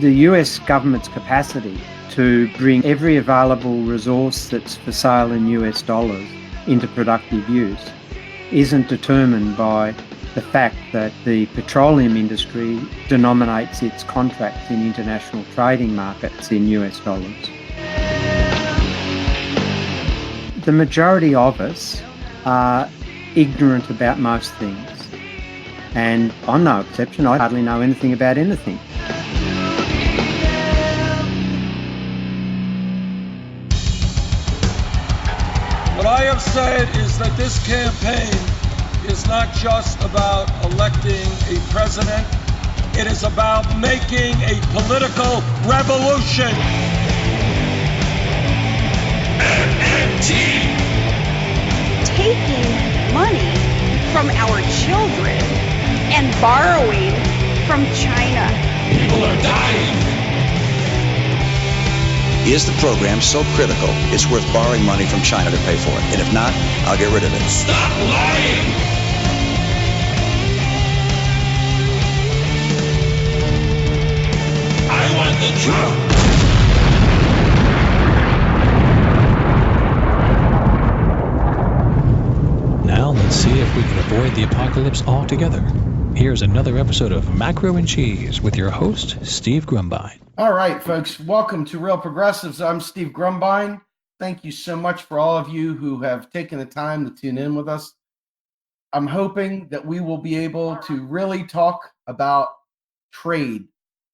The US government's capacity to bring every available resource that's for sale in US dollars into productive use isn't determined by the fact that the petroleum industry denominates its contracts in international trading markets in US dollars. The majority of us are ignorant about most things, and I'm no exception. I hardly know anything about anything. What I have said is that this campaign is not just about electing a president, it is about making a political revolution. MMT! Taking money from our children and borrowing from China. People are dying. Is the program so critical it's worth borrowing money from China to pay for it? And if not, I'll get rid of it. Stop lying! I want the truth! Now let's see if we can avoid the apocalypse altogether. Here's another episode of Macro and Cheese with your host, Steve Grumbine. All right, folks, welcome to Real Progressives. I'm Steve Grumbine. Thank you so much for all of you who have taken the time to tune in with us. I'm hoping that we will be able to really talk about trade,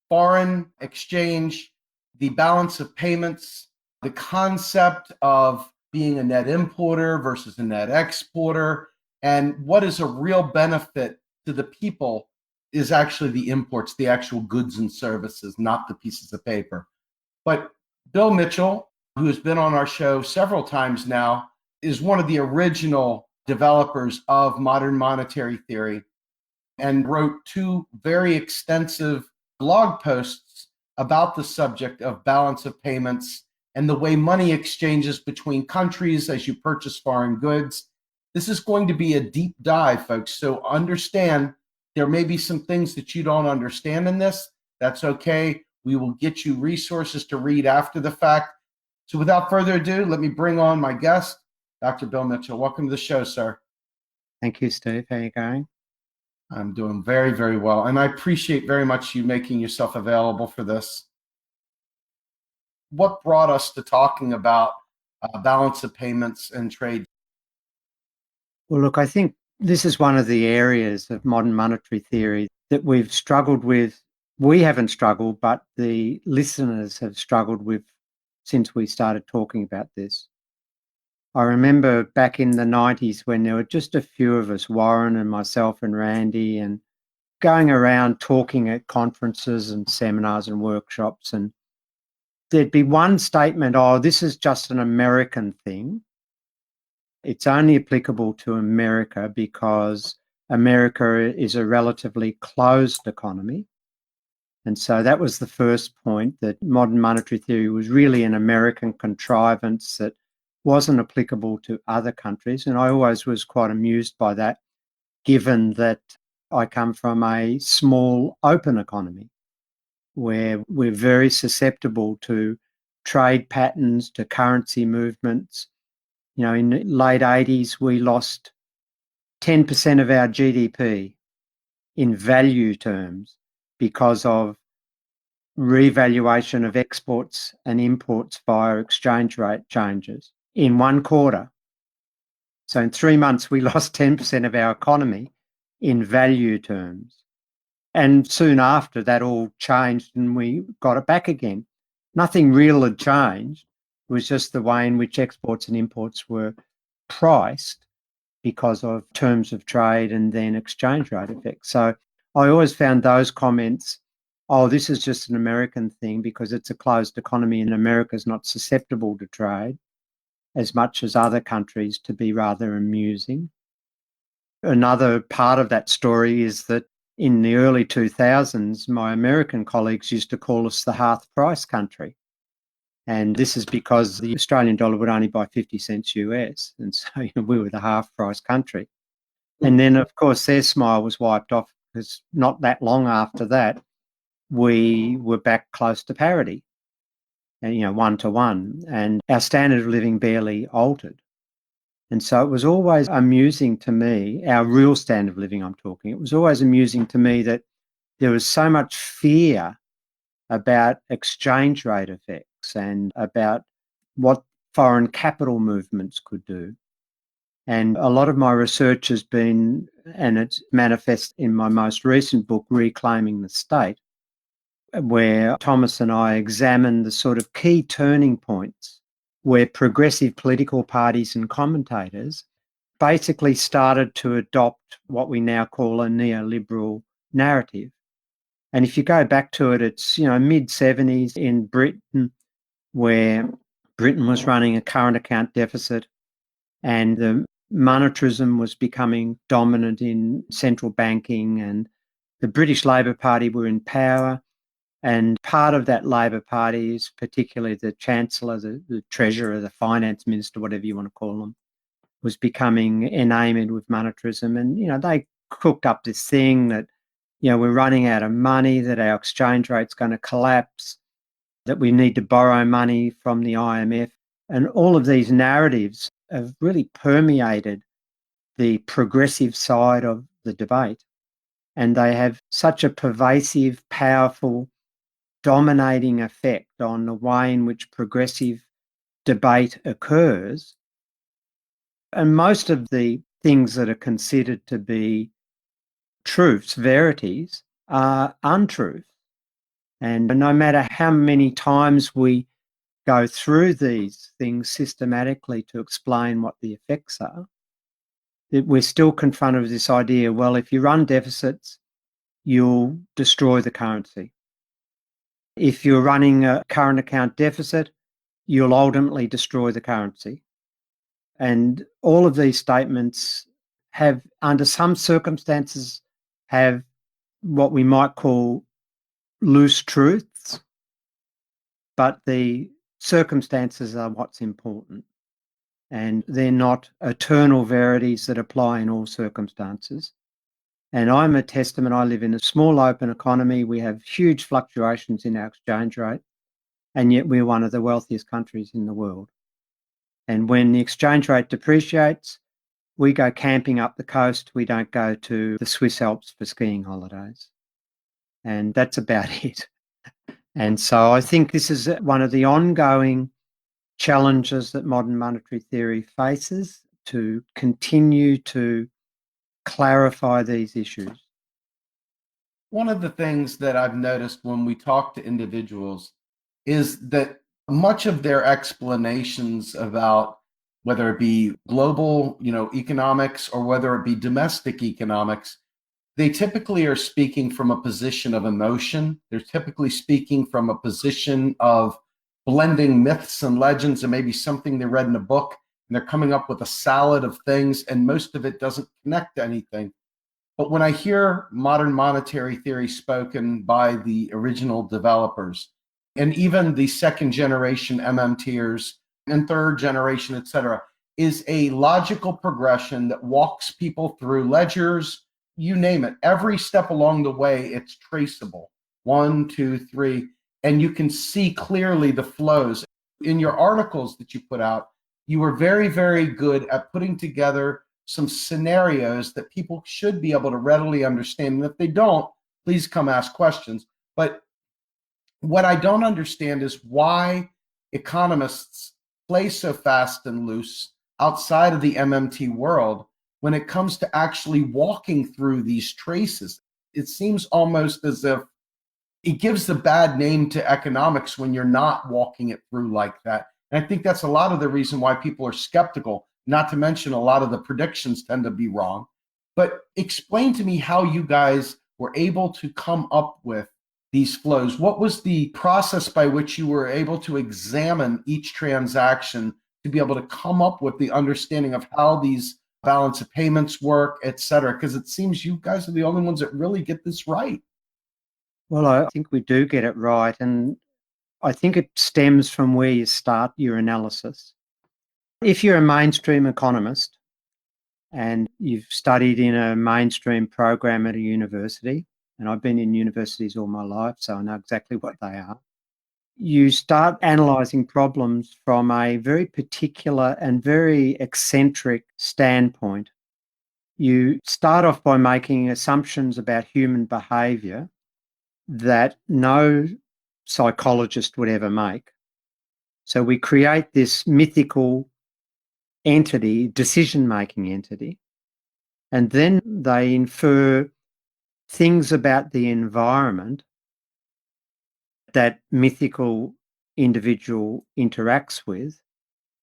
foreign exchange, the balance of payments, the concept of being a net importer versus a net exporter, and what is a real benefit to the people is actually the imports, the actual goods and services, not the pieces of paper. But Bill Mitchell, who has been on our show several times now, is one of the original developers of modern monetary theory and wrote two very extensive blog posts about the subject of balance of payments and the way money exchanges between countries as you purchase foreign goods. This is going to be a deep dive, folks. So understand there may be some things that you don't understand in this. That's okay. We will get you resources to read after the fact. So without further ado, let me bring on my guest, Dr. Bill Mitchell. Welcome to the show, sir. Thank you, Steve. How are you going? I'm doing very, very well. And I appreciate very much you making yourself available for this. What brought us to talking about balance of payments and trade? Well, look, I think this is one of the areas of modern monetary theory that we've struggled with. We haven't struggled, but the listeners have struggled with since we started talking about this. I remember back in the 90s when there were just a few of us, Warren and myself and Randy, and going around talking at conferences and seminars and workshops, and there'd be one statement, oh, this is just an American thing. It's only applicable to America because America is a relatively closed economy. And so that was the first point, that modern monetary theory was really an American contrivance that wasn't applicable to other countries. And I always was quite amused by that, given that I come from a small open economy where we're very susceptible to trade patterns, to currency movements. You know, in the late 80s, we lost 10% of our GDP in value terms because of revaluation of exports and imports via exchange rate changes in one quarter. So in 3 months, we lost 10% of our economy in value terms. And soon after, that all changed and we got it back again. Nothing real had changed. It was just the way in which exports and imports were priced because of terms of trade and then exchange rate effects. So I always found those comments, oh, this is just an American thing because it's a closed economy and America's not susceptible to trade as much as other countries, to be rather amusing. Another part of that story is that in the early 2000s, my American colleagues used to call us the half price country. And this is because the Australian dollar would only buy 50 cents US. And so we were the half price country. And then, of course, their smile was wiped off because not that long after that, we were back close to parity, and 1-to-1, and our standard of living barely altered. And so it was always amusing to me, our real standard of living I'm talking, it was always amusing to me that there was so much fear about exchange rate effects and about what foreign capital movements could do. And a lot of my research has been, and it's manifest in my most recent book, Reclaiming the State, where Thomas and I examined the sort of key turning points where progressive political parties and commentators basically started to adopt what we now call a neoliberal narrative. And if you go back to it, it's, mid-70s in Britain, where Britain was running a current account deficit and the monetarism was becoming dominant in central banking, and the British Labor Party were in power. And part of that Labor Party is particularly the Chancellor, the Treasurer, the Finance Minister, whatever you want to call them, was becoming enamored with monetarism. And, they cooked up this thing that, we're running out of money, that our exchange rate's going to collapse, that we need to borrow money from the IMF. And all of these narratives have really permeated the progressive side of the debate. And they have such a pervasive, powerful, dominating effect on the way in which progressive debate occurs. And most of the things that are considered to be truths, verities, are untruths. And no matter how many times we go through these things systematically to explain what the effects are, that we're still confronted with this idea, well, if you run deficits, you'll destroy the currency. If you're running a current account deficit, you'll ultimately destroy the currency. And all of these statements have, under some circumstances, have what we might call loose truths, but the circumstances are what's important. And they're not eternal verities that apply in all circumstances. And I'm a testament. I live in a small open economy. We have huge fluctuations in our exchange rate, and yet we're one of the wealthiest countries in the world. And when the exchange rate depreciates, we go camping up the coast. We don't go to the Swiss Alps for skiing holidays. And that's about it. And so I think this is one of the ongoing challenges that modern monetary theory faces, to continue to clarify these issues. One of the things that I've noticed when we talk to individuals is that much of their explanations about whether it be global, economics, or whether it be domestic economics, they typically are speaking from a position of emotion. They're typically speaking from a position of blending myths and legends and maybe something they read in a book, and they're coming up with a salad of things, and most of it doesn't connect to anything. But when I hear modern monetary theory spoken by the original developers, and even the second generation MMTers and third generation, et cetera, is a logical progression that walks people through ledgers, you name it. Every step along the way, it's traceable. 1, 2, 3, and you can see clearly the flows. In your articles that you put out, you were very, very good at putting together some scenarios that people should be able to readily understand. And if they don't, please come ask questions. But what I don't understand is why economists play so fast and loose outside of the MMT world when it comes to actually walking through these traces. It seems almost as if it gives the bad name to economics when you're not walking it through like that. And I think that's a lot of the reason why people are skeptical, not to mention a lot of the predictions tend to be wrong. But explain to me how you guys were able to come up with these flows. What was the process by which you were able to examine each transaction to be able to come up with the understanding of how these balance of payments work, et cetera? Because it seems you guys are the only ones that really get this right. Well, I think we do get it right. And I think it stems from where you start your analysis. If you're a mainstream economist and you've studied in a mainstream program at a university, and I've been in universities all my life, so I know exactly what they are. You start analysing problems from a very particular and very eccentric standpoint. You start off by making assumptions about human behaviour that no psychologist would ever make. So we create this mythical entity, decision-making entity, and then they infer things about the environment that mythical individual interacts with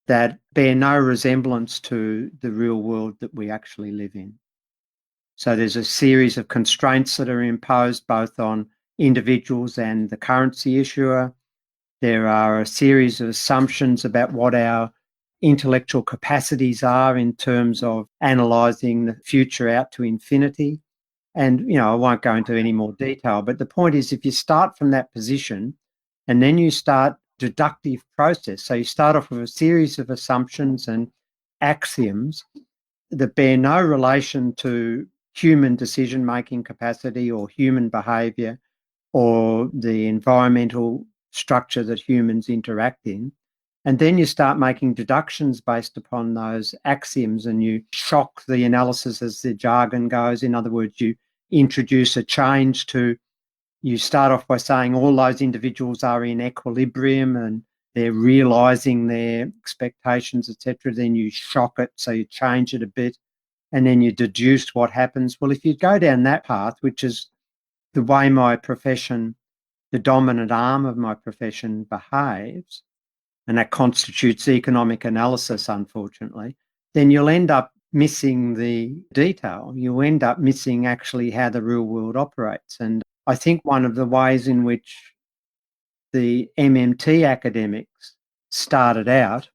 that bear no resemblance to the real world that we actually live in. So there's a series of constraints that are imposed both on individuals and the currency issuer. There are a series of assumptions about what our intellectual capacities are in terms of analysing the future out to infinity. And, I won't go into any more detail, but the point is if you start from that position and then you start deductive process, so you start off with a series of assumptions and axioms that bear no relation to human decision-making capacity or human behaviour or the environmental structure that humans interact in. And then you start making deductions based upon those axioms and you shock the analysis as the jargon goes. In other words, you introduce a change to, you start off by saying all those individuals are in equilibrium and they're realising their expectations, etc. Then you shock it, so you change it a bit, and then you deduce what happens. Well, if you go down that path, which is the way my profession, the dominant arm of my profession behaves, and that constitutes economic analysis, unfortunately, then you'll end up missing the detail. You'll end up missing actually how the real world operates. And I think one of the ways in which the MMT academics started out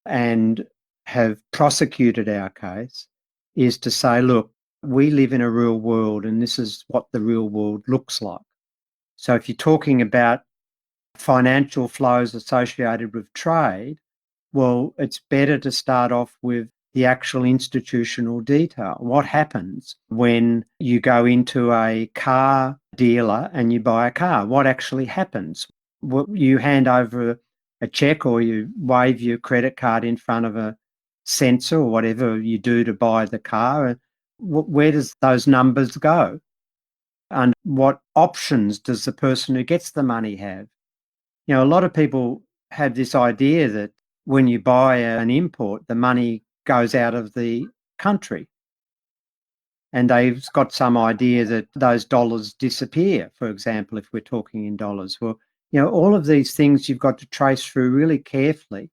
and have prosecuted our case is to say, look, we live in a real world and this is what the real world looks like. So if you're talking about financial flows associated with trade, well, it's better to start off with the actual institutional detail. What happens when you go into a car dealer and you buy a car? What actually happens? You hand over a check or you wave your credit card in front of a sensor or whatever you do to buy the car. Where does those numbers go? And what options does the person who gets the money have? A lot of people have this idea that when you buy an import, the money goes out of the country. And they've got some idea that those dollars disappear, for example, if we're talking in dollars. Well, all of these things you've got to trace through really carefully.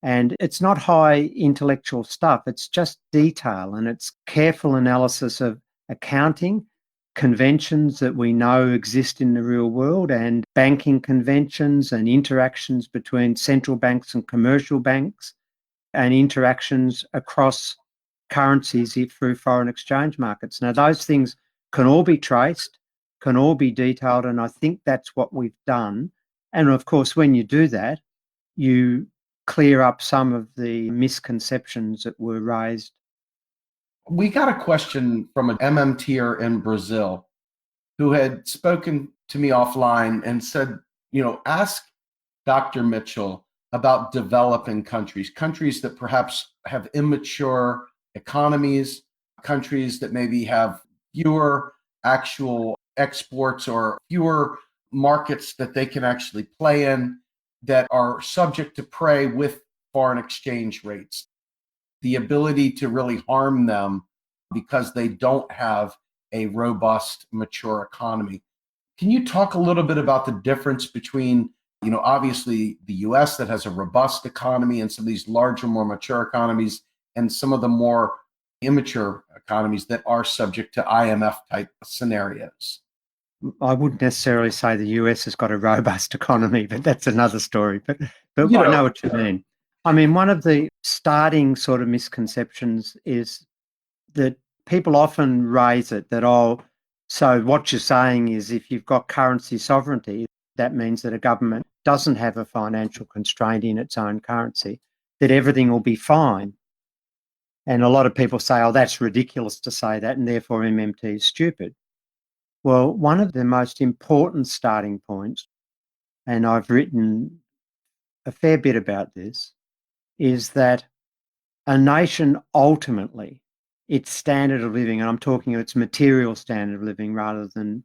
And it's not high intellectual stuff. It's just detail and it's careful analysis of accounting, conventions that we know exist in the real world and banking conventions and interactions between central banks and commercial banks and interactions across currencies through foreign exchange markets. Now, those things can all be traced, can all be detailed, and I think that's what we've done. And of course, when you do that, you clear up some of the misconceptions that were raised. We got a question from an MMTer in Brazil who had spoken to me offline and said, ask Dr. Mitchell about developing countries that perhaps have immature economies, countries that maybe have fewer actual exports or fewer markets that they can actually play in that are subject to prey with foreign exchange rates. The ability to really harm them because they don't have a robust, mature economy. Can you talk a little bit about the difference between, obviously the US that has a robust economy and some of these larger, more mature economies and some of the more immature economies that are subject to IMF type scenarios? I wouldn't necessarily say the US has got a robust economy, but that's another story. But I know what you mean. I mean, one of the starting sort of misconceptions is that people often raise it that, so what you're saying is if you've got currency sovereignty, that means that a government doesn't have a financial constraint in its own currency, that everything will be fine. And a lot of people say, that's ridiculous to say that, and therefore MMT is stupid. Well, one of the most important starting points, and I've written a fair bit about this, is that a nation ultimately, its standard of living, and I'm talking its material standard of living rather than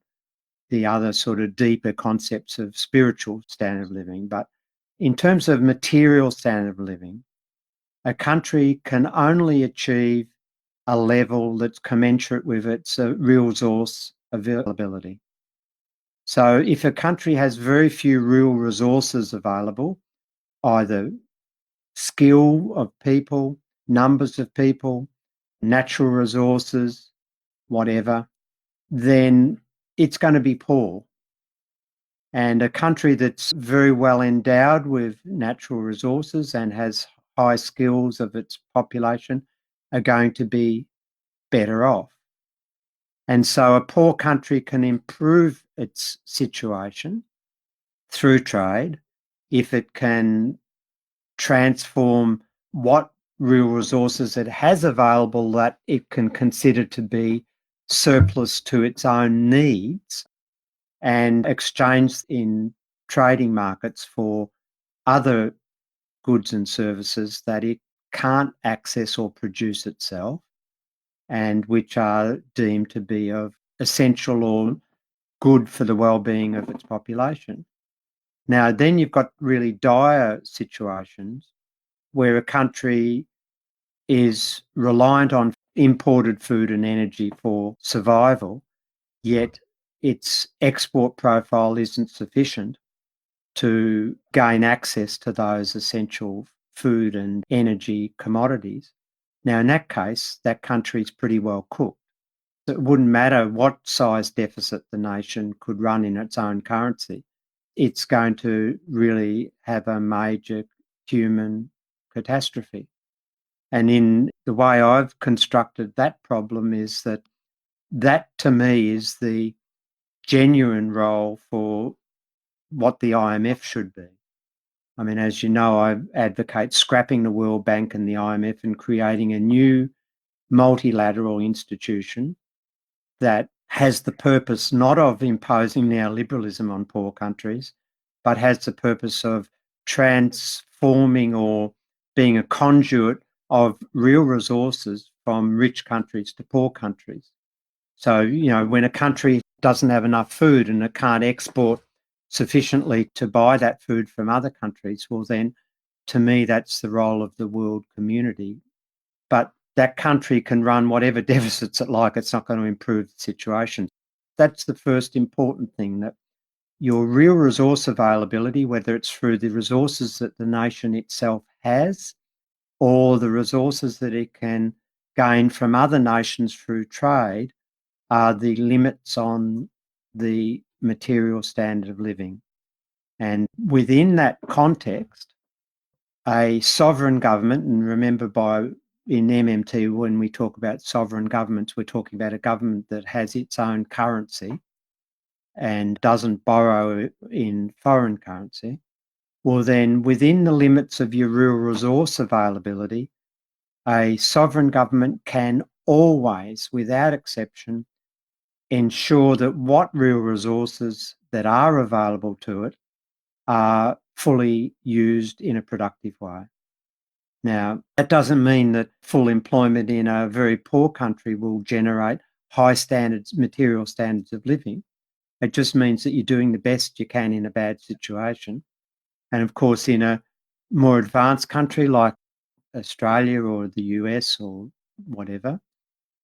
the other sort of deeper concepts of spiritual standard of living, but in terms of material standard of living, a country can only achieve a level that's commensurate with its real resource availability. So if a country has very few real resources available, either skill of people, numbers of people, natural resources, whatever, then it's going to be poor. And a country that's very well endowed with natural resources and has high skills of its population are going to be better off. And so a poor country can improve its situation through trade if it can transform what real resources it has available that it can consider to be surplus to its own needs and exchange in trading markets for other goods and services that it can't access or produce itself and which are deemed to be of essential or good for the well-being of its population. Now, then you've got really dire situations where a country is reliant on imported food and energy for survival, yet its export profile isn't sufficient to gain access to those essential food and energy commodities. Now, in that case, that country's pretty well cooked. It wouldn't matter what size deficit the nation could run in its own currency. It's going to really have a major human catastrophe. And in the way I've constructed that problem is that to me is the genuine role for what the IMF should be. I mean, as you know, I advocate scrapping the World Bank and the IMF and creating a new multilateral institution that has the purpose not of imposing neoliberalism on poor countries, but has the purpose of transforming or being a conduit of real resources from rich countries to poor countries. So, when a country doesn't have enough food and it can't export sufficiently to buy that food from other countries, well, then, to me, that's the role of the world community. But that country can run whatever deficits it like, it's not going to improve the situation. That's the first important thing, that your real resource availability, whether it's through the resources that the nation itself has or the resources that it can gain from other nations through trade, are the limits on the material standard of living. And within that context, a sovereign government, and remember in MMT, when we talk about sovereign governments, we're talking about a government that has its own currency and doesn't borrow in foreign currency. Well, then within the limits of your real resource availability, a sovereign government can always, without exception, ensure that what real resources that are available to it are fully used in a productive way. Now, that doesn't mean that full employment in a very poor country will generate high standards, material standards of living. It just means that you're doing the best you can in a bad situation. And of course, in a more advanced country like Australia or the US or whatever,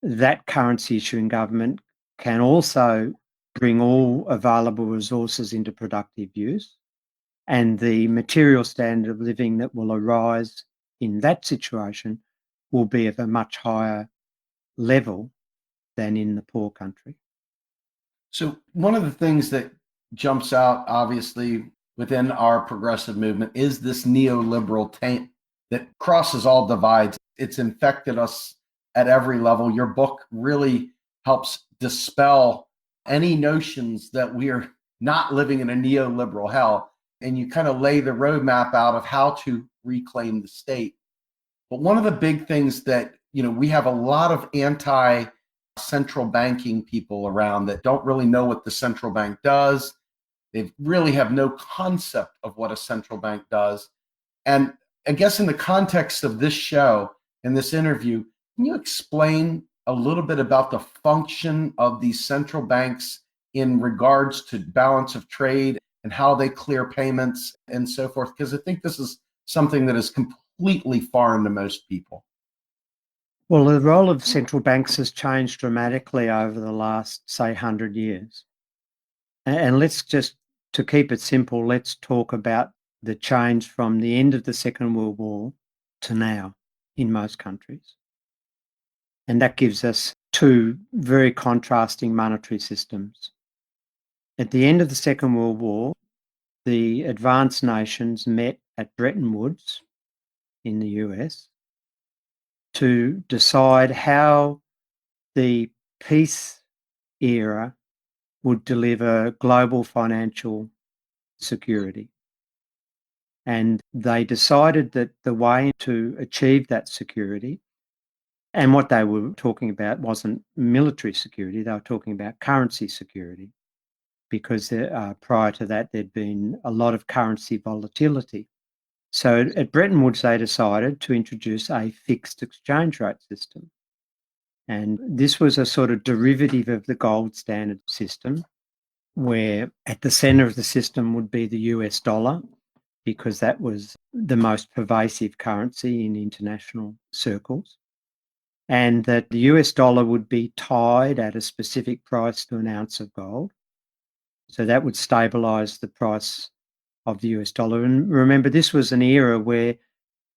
that currency issuing government can also bring all available resources into productive use. And the material standard of living that will arise in that situation will be of a much higher level than in the poor country. So one of the things that jumps out, obviously, within our progressive movement is this neoliberal taint that crosses all divides. It's infected us at every level. Your book really helps dispel any notions that we are not living in a neoliberal hell. And you kind of lay the roadmap out of how to reclaim the state. But one of the big things that, we have a lot of central banking people around that don't really know what the central bank does. They really have no concept of what a central bank does. And I guess in the context of this show and this interview, can you explain a little bit about the function of these central banks in regards to balance of trade and how they clear payments and so forth? Because I think this is something that is completely foreign to most people. Well, the role of central banks has changed dramatically over the last, say, 100 years. And let's just, to keep it simple, let's talk about the change from the end of the Second World War to now in most countries. And that gives us two very contrasting monetary systems. At the end of the Second World War, the advanced nations met at Bretton Woods in the US to decide how the peace era would deliver global financial security. And they decided that the way to achieve that security, and what they were talking about wasn't military security, they were talking about currency security, because prior to that there'd been a lot of currency volatility. So at Bretton Woods, they decided to introduce a fixed exchange rate system. And this was a sort of derivative of the gold standard system, where at the center of the system would be the US dollar, because that was the most pervasive currency in international circles. And that the US dollar would be tied at a specific price to an ounce of gold. So that would stabilize the price of the US dollar. And remember, this was an era where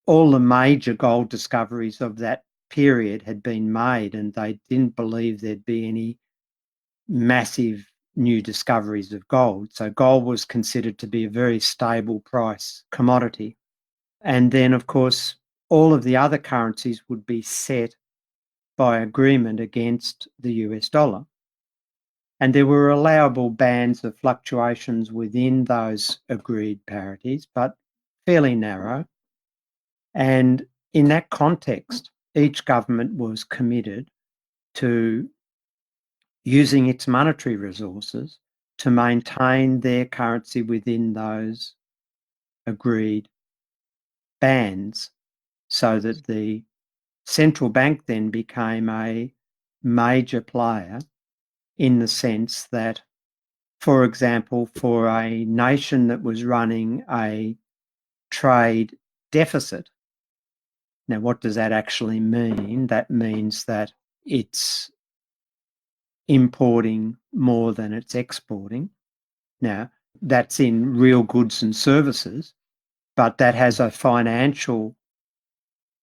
all the major gold discoveries of that period had been made, and they didn't believe there'd be any massive new discoveries of gold. So gold was considered to be a very stable price commodity. And then, of course, all of the other currencies would be set by agreement against the US dollar. And there were allowable bands of fluctuations within those agreed parities, but fairly narrow. And in that context, each government was committed to using its monetary resources to maintain their currency within those agreed bands, so that the central bank then became a major player, in the sense that, for example, for a nation that was running a trade deficit. Now, what does that actually mean? That means that it's importing more than it's exporting. Now, that's in real goods and services, but that has a financial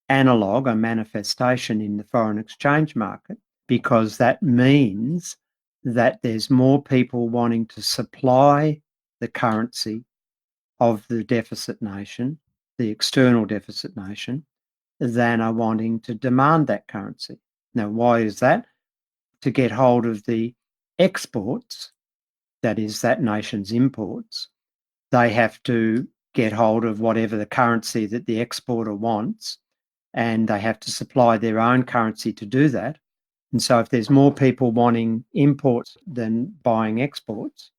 analog, a manifestation in the foreign exchange market, because that means that there's more people wanting to supply the currency of the deficit nation, the external deficit nation, than are wanting to demand that currency. Now, why is that? To get hold of the exports, that is, that nation's imports, they have to get hold of whatever the currency that the exporter wants, and they have to supply their own currency to do that. And so if there's more people wanting imports than buying exports,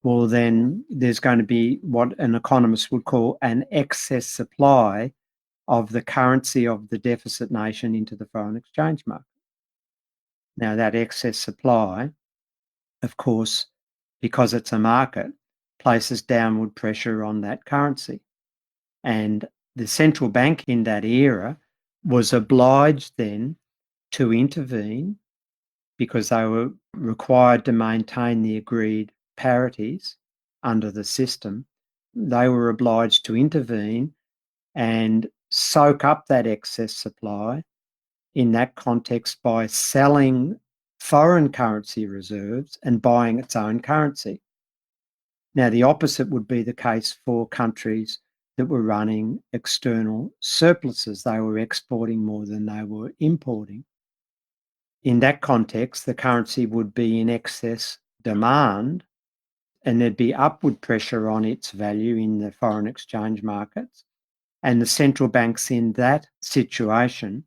well, then there's going to be what an economist would call an excess supply of the currency of the deficit nation into the foreign exchange market. Now, that excess supply, of course, because it's a market, places downward pressure on that currency. And the central bank in that era was obliged then to intervene, because they were required to maintain the agreed parities under the system. They were obliged to intervene and soak up that excess supply in that context by selling foreign currency reserves and buying its own currency. Now, the opposite would be the case for countries that were running external surpluses. They were exporting more than they were importing. In that context, the currency would be in excess demand, and there'd be upward pressure on its value in the foreign exchange markets. And the central banks in that situation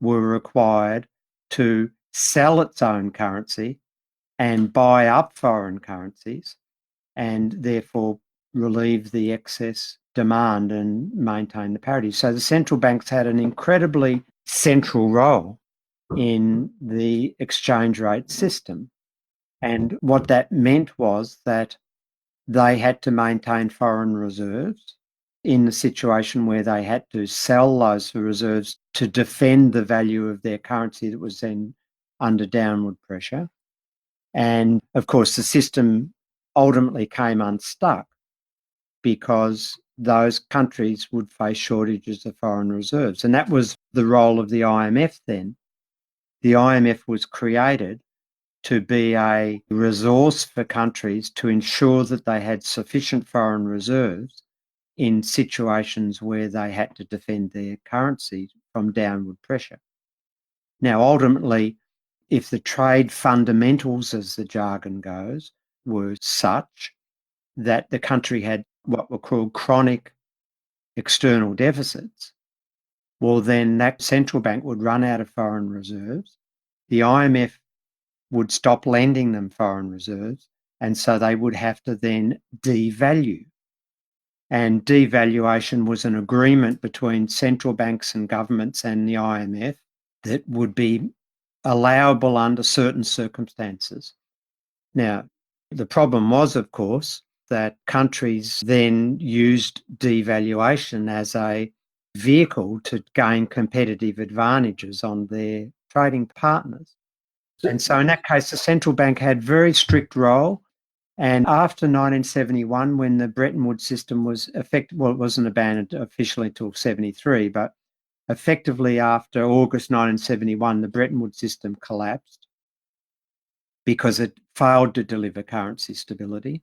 were required to sell its own currency and buy up foreign currencies and therefore relieve the excess demand and maintain the parity. So the central banks had an incredibly central role in the exchange rate system. And what that meant was that they had to maintain foreign reserves in the situation where they had to sell those reserves to defend the value of their currency that was then under downward pressure. And of course, the system ultimately came unstuck because those countries would face shortages of foreign reserves. And that was the role of the IMF then. The IMF was created to be a resource for countries to ensure that they had sufficient foreign reserves in situations where they had to defend their currency from downward pressure. Now, ultimately, if the trade fundamentals, as the jargon goes, were such that the country had what were called chronic external deficits, well, then that central bank would run out of foreign reserves. The IMF would stop lending them foreign reserves, and so they would have to then devalue. And devaluation was an agreement between central banks and governments and the IMF that would be allowable under certain circumstances. Now, the problem was, of course, that countries then used devaluation as a vehicle to gain competitive advantages on their trading partners. And so in that case, the central bank had very strict role. And after 1971, when the Bretton Woods system was effective, well, it wasn't abandoned officially until 73, but effectively after August 1971, the Bretton Woods system collapsed because it failed to deliver currency stability.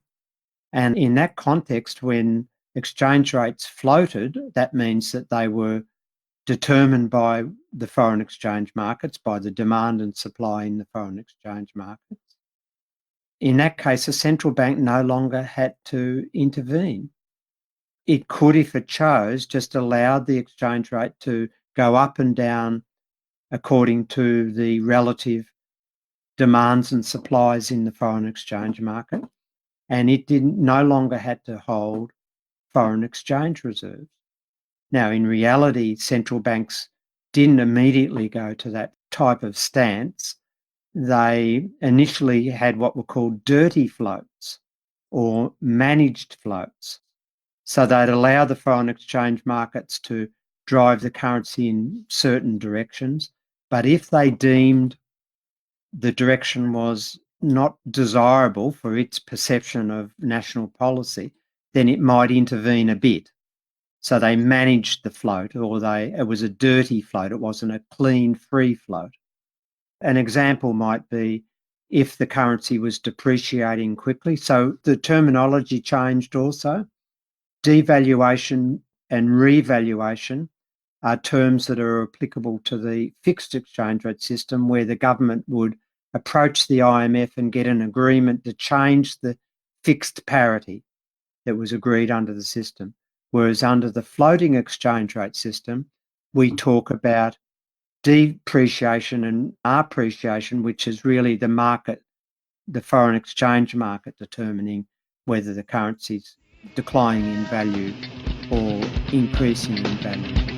And in that context, when exchange rates floated, that means that they were determined by the foreign exchange markets, by the demand and supply in the foreign exchange markets. In that case, a central bank no longer had to intervene. It could, if it chose, just allow the exchange rate to go up and down according to the relative demands and supplies in the foreign exchange market. And it no longer had to hold foreign exchange reserves. Now, in reality, central banks didn't immediately go to that type of stance. They initially had what were called dirty floats or managed floats. So they'd allow the foreign exchange markets to drive the currency in certain directions. But if they deemed the direction was not desirable for its perception of national policy, then it might intervene a bit. So they managed the float, or it was a dirty float. It wasn't a clean, free float. An example might be if the currency was depreciating quickly. So the terminology changed also. Devaluation and revaluation are terms that are applicable to the fixed exchange rate system, where the government would approach the IMF and get an agreement to change the fixed parity that was agreed under the system. Whereas under the floating exchange rate system, we talk about depreciation and appreciation, which is really the market, the foreign exchange market, determining whether the currency's declining in value or increasing in value.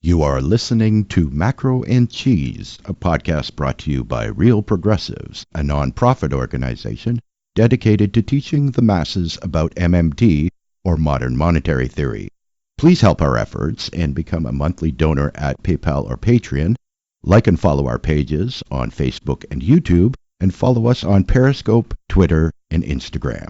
You are listening to Macro and Cheese, a podcast brought to you by Real Progressives, a non-profit organization dedicated to teaching the masses about MMT, or modern monetary theory. Please help our efforts and become a monthly donor at PayPal or Patreon. Like and follow our pages on Facebook and YouTube, and follow us on Periscope, Twitter, and Instagram.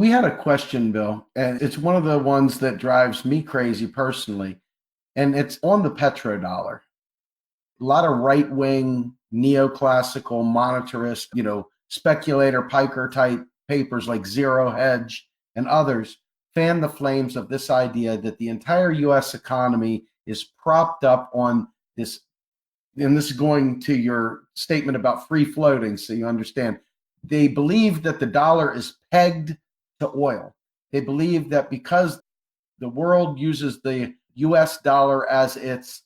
We had a question, Bill, and it's one of the ones that drives me crazy personally, and it's on the petrodollar. A lot of right-wing, neoclassical, monetarist, speculator, piker type papers like Zero Hedge and others fan the flames of this idea that the entire U.S. economy is propped up on this. And this is going to your statement about free floating, so you understand. They believe that the dollar is pegged to oil. They believe that because the world uses the US dollar as its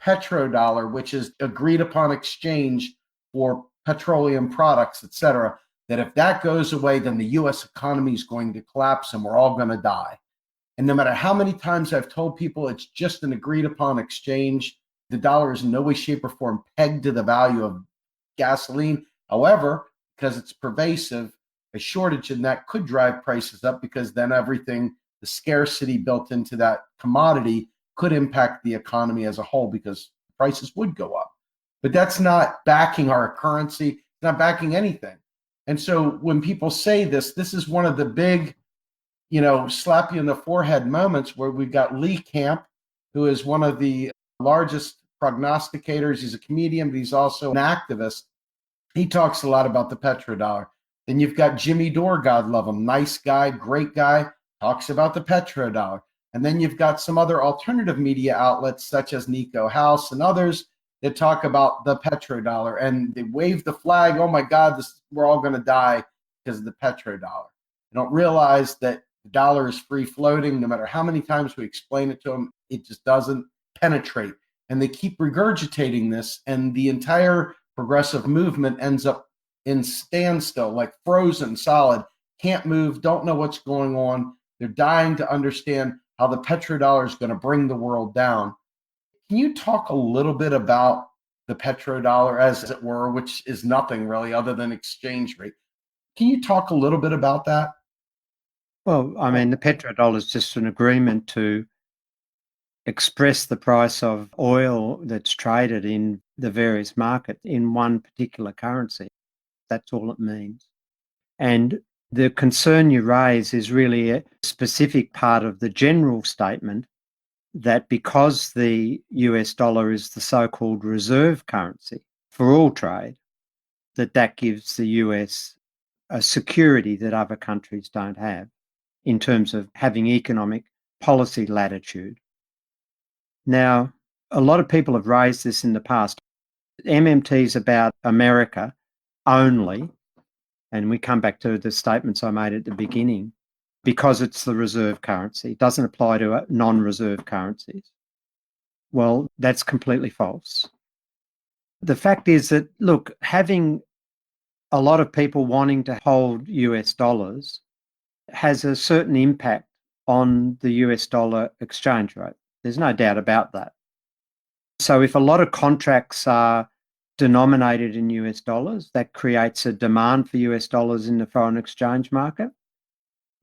petrodollar, which is agreed upon exchange for petroleum products, etc., that if that goes away, then the US economy is going to collapse and we're all going to die. And no matter how many times I've told people it's just an agreed upon exchange, the dollar is in no way, shape, or form pegged to the value of gasoline. However, because it's pervasive, a shortage in that could drive prices up, because then everything, the scarcity built into that commodity, could impact the economy as a whole, because prices would go up. But that's not backing our currency, it's not backing anything. And so when people say this is one of the big, slap you in the forehead moments, where we've got Lee Camp, who is one of the largest prognosticators. He's a comedian, but he's also an activist. He talks a lot about the petrodollar. Then you've got Jimmy Dore, God love him, nice guy, great guy, talks about the petrodollar. And then you've got some other alternative media outlets such as Nico House and others that talk about the petrodollar, and they wave the flag. Oh my God, we're all going to die because of the petrodollar. They don't realize that the dollar is free floating. No matter how many times we explain it to them, it just doesn't penetrate. And they keep regurgitating this, and the entire progressive movement ends up in standstill, like frozen solid, can't move, don't know what's going on. They're dying to understand how the petrodollar is going to bring the world down. Can you talk a little bit about the petrodollar, as it were, which is nothing really other than exchange rate? Can you talk a little bit about that? Well, I mean, the petrodollar is just an agreement to express the price of oil that's traded in the various markets in one particular currency. That's all it means. And the concern you raise is really a specific part of the general statement that because the US dollar is the so-called reserve currency for all trade, that gives the US a security that other countries don't have in terms of having economic policy latitude. Now, a lot of people have raised this in the past. MMT is about America only, and we come back to the statements I made at the beginning, because it's the reserve currency. It doesn't apply to non-reserve currencies. Well, that's completely false. The fact is that, look, having a lot of people wanting to hold US dollars has a certain impact on the US dollar exchange rate. There's no doubt about that. So if a lot of contracts are denominated in US dollars, that creates a demand for US dollars in the foreign exchange market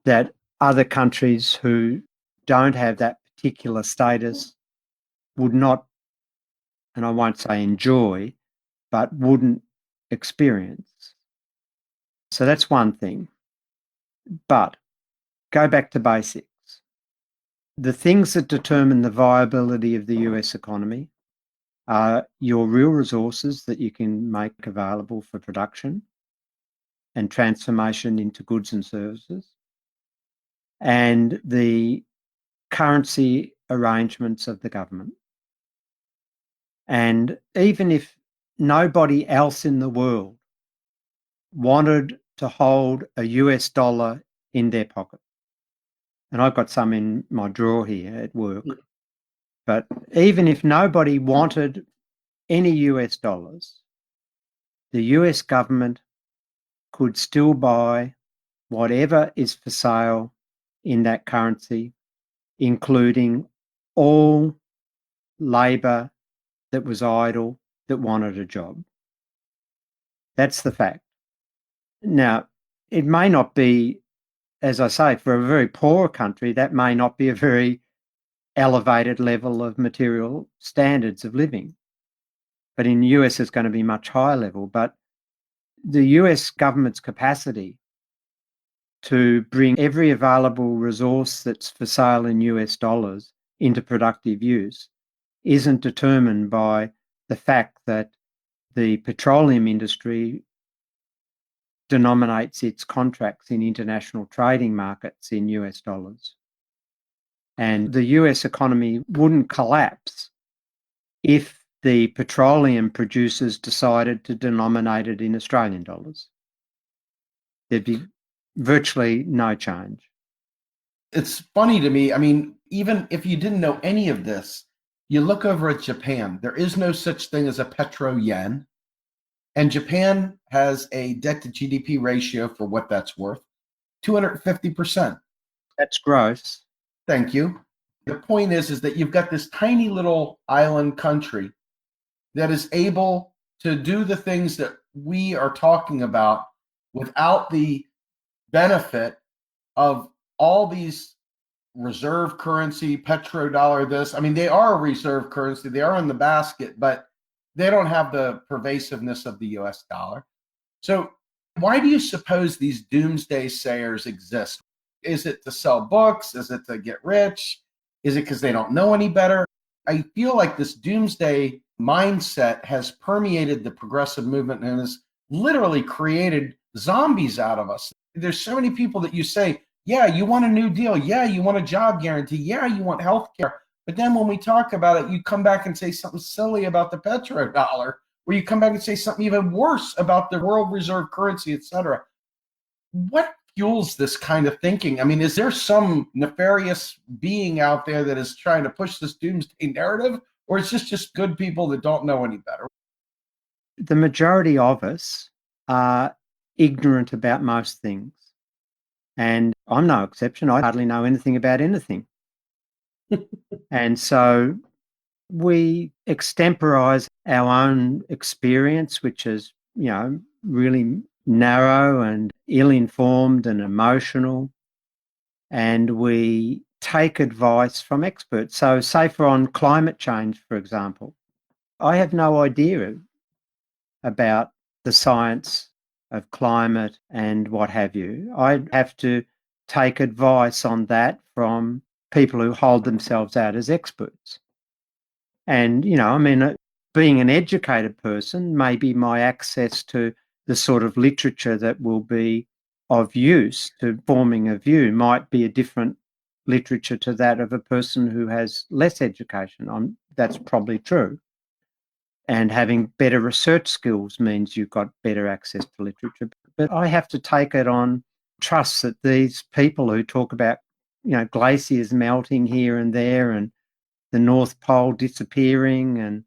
that other countries who don't have that particular status would not, and I won't say enjoy, but wouldn't experience. So that's one thing. But go back to basics. The things that determine the viability of the US economy are your real resources that you can make available for production and transformation into goods and services, and the currency arrangements of the government. And even if nobody else in the world wanted to hold a US dollar in their pocket, and I've got some in my drawer here at work, but even if nobody wanted any US dollars, the US government could still buy whatever is for sale in that currency, including all labour that was idle that wanted a job. That's the fact. Now, it may not be, as I say, for a very poor country, that may not be a very elevated level of material standards of living. But in the US, it's going to be much higher level. But the US government's capacity to bring every available resource that's for sale in US dollars into productive use isn't determined by the fact that the petroleum industry denominates its contracts in international trading markets in US dollars. And the US economy wouldn't collapse if the petroleum producers decided to denominate it in Australian dollars. There'd be virtually no change. It's funny to me. I mean, even if you didn't know any of this, you look over at Japan. There is no such thing as a petro yen. And Japan has a debt to GDP ratio, for what that's worth, 250%. That's gross. Thank you. The point is that you've got this tiny little island country that is able to do the things that we are talking about without the benefit of all these reserve currency, petrodollar, this. I mean, they are a reserve currency. They are in the basket, but they don't have the pervasiveness of the US dollar. So why do you suppose these doomsday sayers exist? Is it to sell books? Is it to get rich? Is it because they don't know any better? I feel like this doomsday mindset has permeated the progressive movement and has literally created zombies out of us. There's so many people that you say, yeah, you want a new deal. Yeah, you want a job guarantee. Yeah, you want health care. But then when we talk about it, you come back and say something silly about the petrodollar, or you come back and say something even worse about the world reserve currency, et cetera. What fuels this kind of thinking? I mean, is there some nefarious being out there that is trying to push this doomsday narrative, or is this just good people that don't know any better? The majority of us are ignorant about most things. And I'm no exception. I hardly know anything about anything. And so we extemporize our own experience, which is, really narrow and ill-informed and emotional. And we take advice from experts. So say on climate change, for example, I have no idea about the science of climate and what have you. I have to take advice on that from people who hold themselves out as experts. And, being an educated person, maybe my access to the sort of literature that will be of use to forming a view might be a different literature to that of a person who has less education. That's probably true. And having better research skills means you've got better access to literature. But I have to take it on trust that these people who talk about, glaciers melting here and there and the North Pole disappearing and,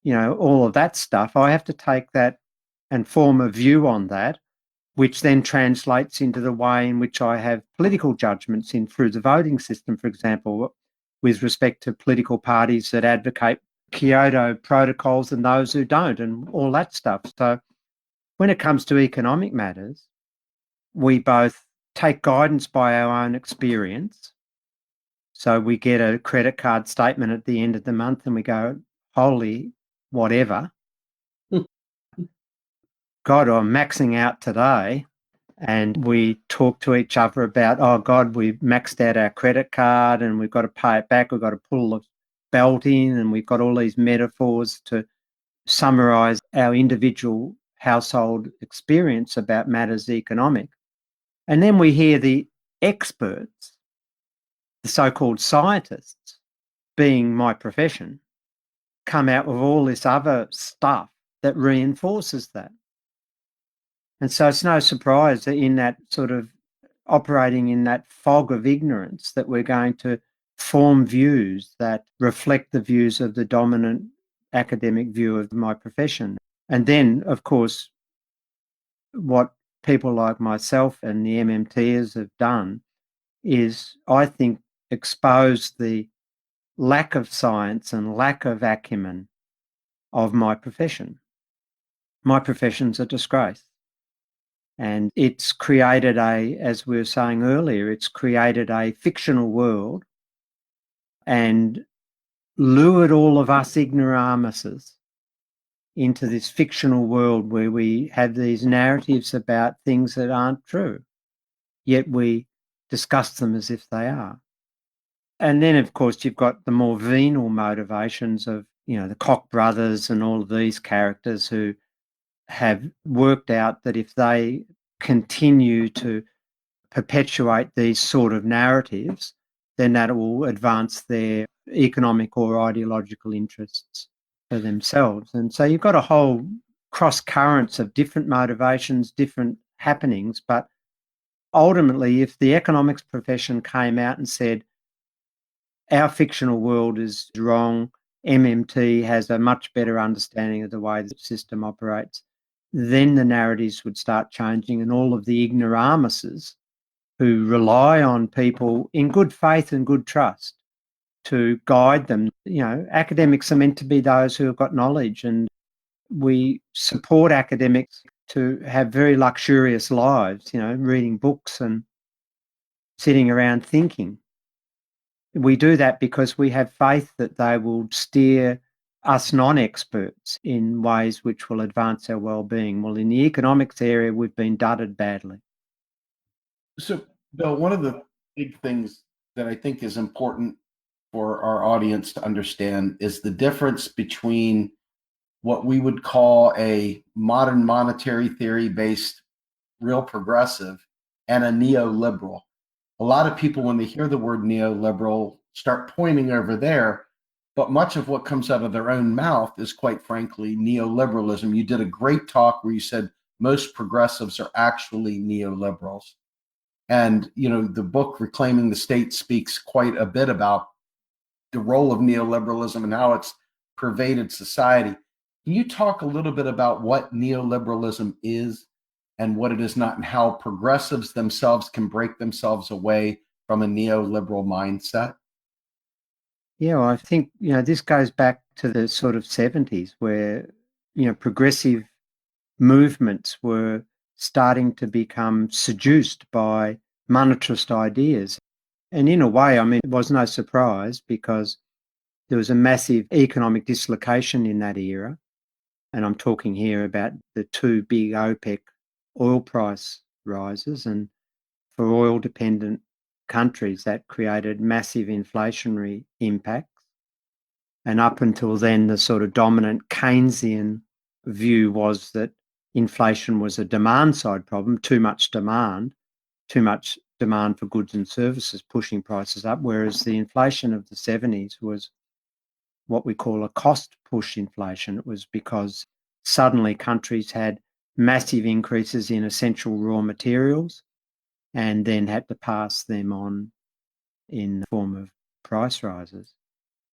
all of that stuff, I have to take that and form a view on that, which then translates into the way in which I have political judgments through the voting system, for example, with respect to political parties that advocate Kyoto protocols and those who don't and all that stuff. So when it comes to economic matters, we both take guidance by our own experience. So we get a credit card statement at the end of the month and we go, holy whatever. God, I'm maxing out today. And we talk to each other about, oh God, we've maxed out our credit card and we've got to pay it back. We've got to pull the belt in, and we've got all these metaphors to summarize our individual household experience about matters economic. And then we hear the experts, the so-called scientists, being my profession, come out with all this other stuff that reinforces that. And so it's no surprise that in that sort of operating in that fog of ignorance that we're going to form views that reflect the views of the dominant academic view of my profession. And then, of course, what people like myself and the MMTers have done is, I think, expose the lack of science and lack of acumen of my profession. My profession's a disgrace. And it's created as we were saying earlier, it's created a fictional world and lured all of us ignoramuses into this fictional world where we have these narratives about things that aren't true. yet we discuss them as if they are. And then, of course, you've got the more venal motivations of, the Koch brothers and all of these characters who have worked out that if they continue to perpetuate these sort of narratives, then that will advance their economic or ideological interests for themselves. And so you've got a whole cross currents of different motivations, different happenings. But ultimately, if the economics profession came out and said, our fictional world is wrong, MMT has a much better understanding of the way the system operates, then the narratives would start changing, and all of the ignoramuses who rely on people in good faith and good trust to guide them. Academics are meant to be those who have got knowledge, and we support academics to have very luxurious lives, reading books and sitting around thinking. We do that because we have faith that they will steer us non-experts in ways which will advance our well-being. Well, in the economics area, we've been dudded badly. So, Bill, one of the big things that I think is important for our audience to understand is the difference between what we would call a modern monetary theory-based real progressive and a neoliberal. A lot of people, when they hear the word neoliberal, start pointing over there, but much of what comes out of their own mouth is, quite frankly, neoliberalism. You did a great talk where you said most progressives are actually neoliberals. And, the book Reclaiming the State speaks quite a bit about the role of neoliberalism and how it's pervaded society. Can you talk a little bit about what neoliberalism is and what it is not, and how progressives themselves can break themselves away from a neoliberal mindset? Yeah, well, I think, this goes back to the sort of 70s where, progressive movements were starting to become seduced by monetarist ideas. And in a way, it was no surprise because there was a massive economic dislocation in that era. And I'm talking here about the two big OPEC oil price rises, and for oil-dependent countries, that created massive inflationary impacts. And up until then, the sort of dominant Keynesian view was that inflation was a demand-side problem, too much demand for goods and services pushing prices up, whereas the inflation of the 70s was what we call a cost-push inflation. It was because suddenly countries had massive increases in essential raw materials and then had to pass them on in the form of price rises.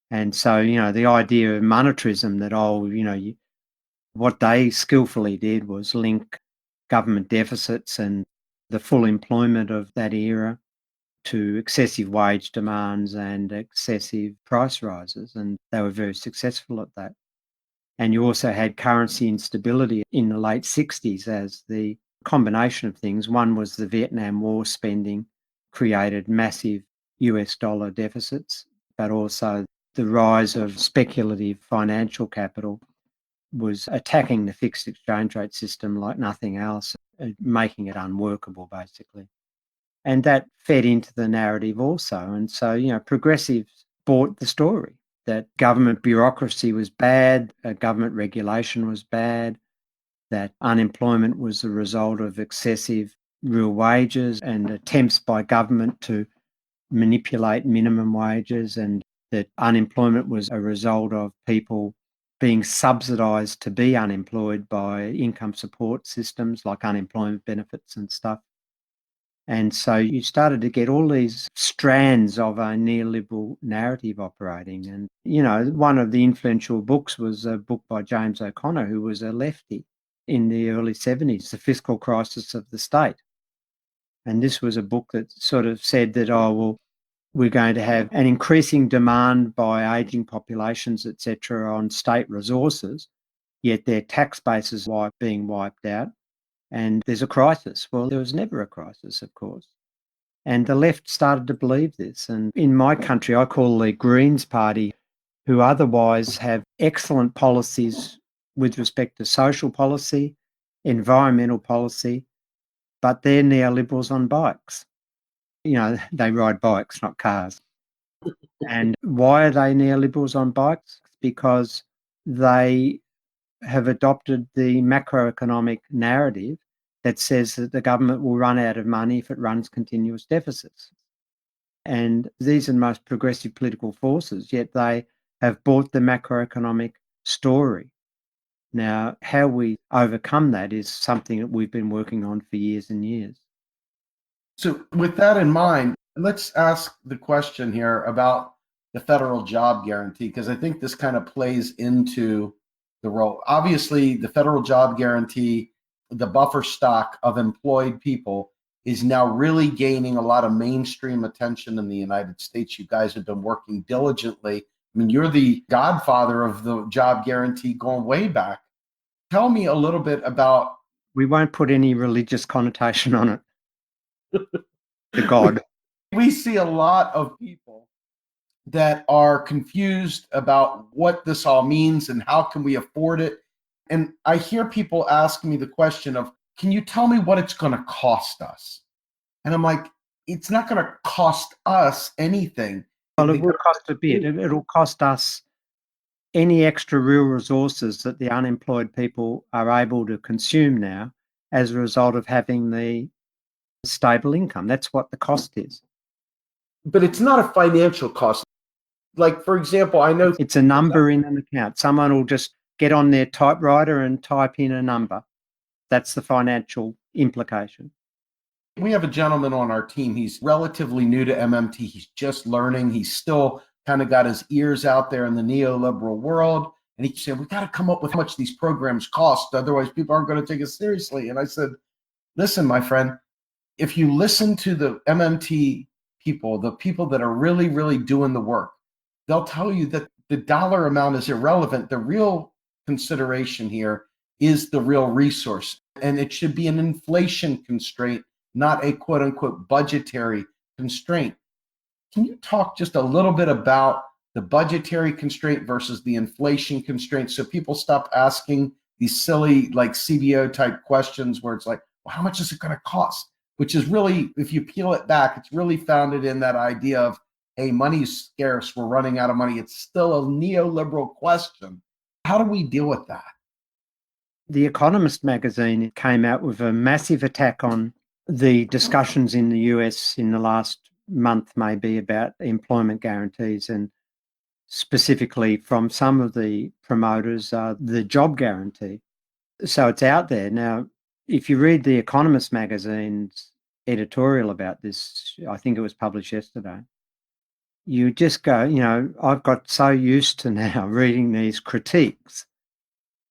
And so, the idea of monetarism that, what they skillfully did was link government deficits and the full employment of that era to excessive wage demands and excessive price rises. And they were very successful at that. And you also had currency instability in the late 60s as the combination of things. One was the Vietnam War spending created massive US dollar deficits, but also the rise of speculative financial capital was attacking the fixed exchange rate system like nothing else, making it unworkable, basically. And that fed into the narrative also. And so, progressives bought the story that government bureaucracy was bad, government regulation was bad, that unemployment was the result of excessive real wages and attempts by government to manipulate minimum wages, and that unemployment was a result of people being subsidised to be unemployed by income support systems like unemployment benefits and stuff. And so you started to get all these strands of a neoliberal narrative operating. And, one of the influential books was a book by James O'Connor, who was a lefty in the early 70s, The Fiscal Crisis of the State. And this was a book that sort of said that, we're going to have an increasing demand by ageing populations, etc., on state resources, yet their tax bases are being wiped out. And there's a crisis. Well, there was never a crisis, of course. And the left started to believe this. And in my country, I call the Greens Party, who otherwise have excellent policies with respect to social policy, environmental policy, but they're neoliberals on bikes. You know, they ride bikes, not cars. And why are they neoliberals on bikes? Because they have adopted the macroeconomic narrative that says that the government will run out of money if it runs continuous deficits. And these are the most progressive political forces, yet they have bought the macroeconomic story. Now, how we overcome that is something that we've been working on for years and years. So with that in mind, let's ask the question here about the federal job guarantee, because I think this kind of plays into the role. Obviously, the federal job guarantee, the buffer stock of employed people, is now really gaining a lot of mainstream attention in the United States. You guys have been working diligently. I mean, you're the godfather of the job guarantee going way back. Tell me a little bit about... We won't put any religious connotation on it. The God. We see a lot of people that are confused about what this all means and how can we afford it. And I hear people ask me the question of, can you tell me what it's going to cost us? And I'm like, it's not going to cost us anything. Well, it will cost a bit. It'll cost us any extra real resources that the unemployed people are able to consume now as a result of having the stable income. That's what the cost is. But it's not a financial cost. Like, for example, I know it's a number in an account. Someone will just get on their typewriter and type in a number. That's the financial implication. We have a gentleman on our team. He's relatively new to MMT. He's just learning. He's still kind of got his ears out there in the neoliberal world. And he said, we got to come up with how much these programs cost. Otherwise, people aren't going to take us seriously. And I said, listen, my friend, if you listen to the MMT people, the people that are really, really doing the work, they'll tell you that the dollar amount is irrelevant. The real consideration here is the real resource. And it should be an inflation constraint, not a quote unquote budgetary constraint. Can you talk just a little bit about the budgetary constraint versus the inflation constraint so people stop asking these silly like CBO type questions where it's like, well, how much is it going to cost? Which is really, if you peel it back, it's really founded in that idea of, hey, money's scarce, we're running out of money. It's still a neoliberal question. How do we deal with that? The Economist magazine came out with a massive attack on the discussions in the US in the last month, maybe, about employment guarantees, and specifically from some of the promoters, the job guarantee. So it's out there. Now, if you read the Economist magazine's editorial about this, I think it was published yesterday, you just go, you know, I've got so used to now reading these critiques,